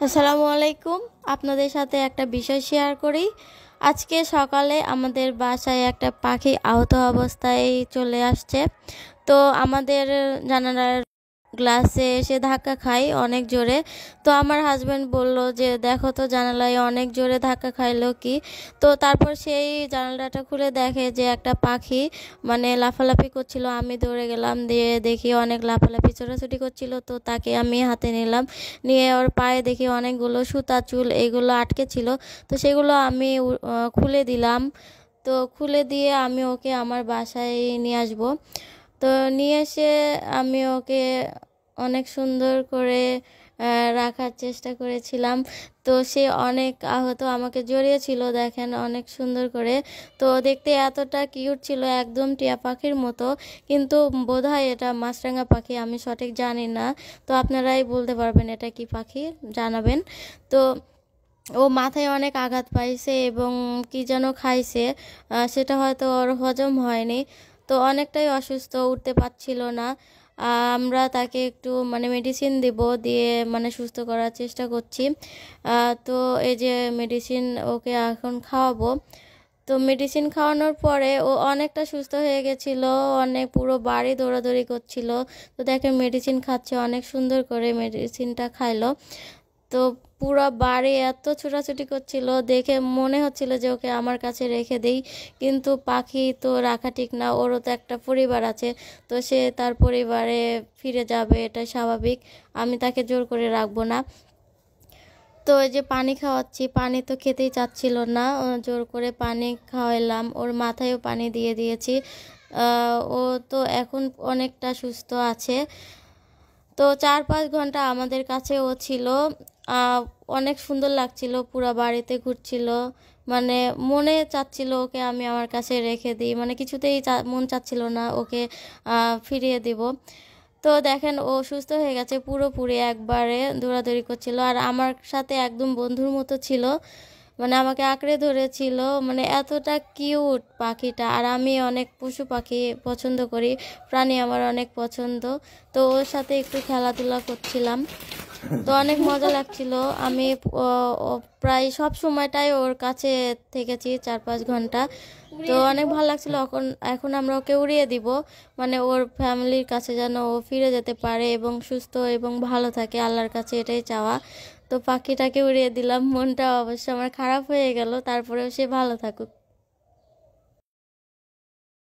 আসসালামু আলাইকুম। আপনাদের সাথে একটা বিষয় শেয়ার করি। আজকে সকালে আমাদের বাসায় একটা পাখি আহত অবস্থায় চলে আসছে। তো আমাদের জানালার গ্লাসে এসে ধাক্কা খাই অনেক জোরে। তো আমার হাজব্যান্ড বলল যে দেখো তো জানালায় অনেক জোরে ধাক্কা খাইলো কি। তো তারপর সেই জানালাটা খুলে দেখে যে একটা পাখি মানে লাফালাফি করছিল। আমি দৌড়ে গেলাম, দিয়ে দেখি অনেক লাফালাফি ছোটাছুটি করছিল। তো তাকে আমি হাতে নিলাম, নিয়ে ওর পায়ে দেখি অনেকগুলো সুতা চুল এগুলো আটকে ছিল। তো সেগুলো আমি খুলে দিলাম। তো খুলে দিয়ে আমি ওকে আমার বাসায় নিয়ে আসবো। তো নিয়ে এসে আমি ওকে অনেক সুন্দর করে রাখার চেষ্টা করেছিলাম। তো সে অনেক আহত আমাকে জড়িয়েছিল, দেখেন অনেক সুন্দর করে। তো দেখতে এতটা কিউট ছিল, একদম টিয়া পাখির মতো। কিন্তু বোধহয় এটা মাছরাঙা পাখি, আমি সঠিক জানি না। তো আপনারাই বলতে পারবেন এটা কি পাখি, জানাবেন। তো ও মাথায় অনেক আঘাত পাইছে এবং কি যেন খাইছে, সেটা হয়তো ওর হজম হয়নি। তো অনেকটাই অসুস্থ, উঠতে পারছিল না। আমরা তাকে একটু মানে মেডিসিন দিব, দিয়ে মানে সুস্থ করার চেষ্টা করছি। তো এই যে মেডিসিন ওকে এখন খাওয়াবো। তো মেডিসিন খাওয়ানোর পরে ও অনেকটা সুস্থ হয়ে গেছিল, অনেক পুরো বাড়ি দৌড়াদৌড়ি করছিল। তো দেখে মেডিসিন খাচ্ছে, অনেক সুন্দর করে মেডিসিনটা খাইলো। তো পুরো বাড়ি এত ছোটাছুটি করছিল, দেখে মনে হচ্ছিল যে ওকে আমার কাছে রেখে দেই। কিন্তু পাখি তো রাখা ঠিক না, ওরও তো একটা পরিবার আছে। তো সে তার পরিবারে ফিরে যাবে, এটা স্বাভাবিক। আমি তাকে জোর করে রাখবো না। তো এই যে পানি খাওয়াচ্ছি, পানি তো খেতেই চাচ্ছিল না, জোর করে পানি খাওয়াইলাম, ওর মাথায়ও পানি দিয়ে দিয়েছি। ও তো এখন অনেকটা সুস্থ আছে। তো 4-5 ঘন্টা আমাদের কাছে ও ছিল। আহ, অনেক সুন্দর লাগছিল, পুরো বাড়িতে ঘুরছিল। মানে মনে চাচ্ছিল ওকে আমি আমার কাছে রেখে দিই, মানে কিছুতেই মন চাচ্ছিল না ওকে ফিরিয়ে দিব। তো দেখেন ও সুস্থ হয়ে গেছে পুরোপুরি, একবারে দৌড়াদৌড়ি করছিল আর আমার সাথে একদম বন্ধুর মতো ছিল। মানে আমাকে আঁকড়ে ধরেছিল, মানে এতটা কিউট পাখিটা। আর আমি অনেক পশু পাখি পছন্দ করি, প্রাণী আমার অনেক পছন্দ। তো ওর সাথে একটু খেলাধুলা করছিলাম, তো অনেক মজা লাগছিল। আমি প্রায় সব সময়টাই ওর কাছে থেকেছি, 4-5 ঘন্টা। তো অনেক ভালো লাগছিল। এখন এখন আমরা ওকে উড়িয়ে দিব, মানে ওর ফ্যামিলির কাছে যেন ও ফিরে যেতে পারে এবং সুস্থ এবং ভালো থাকে, আল্লাহর কাছে এটাই চাওয়া। তো পাখিটাকে উড়িয়ে দিলাম, মনটা অবশ্য আমার খারাপ হয়ে গেল, তারপরেও সে ভালো থাকুক।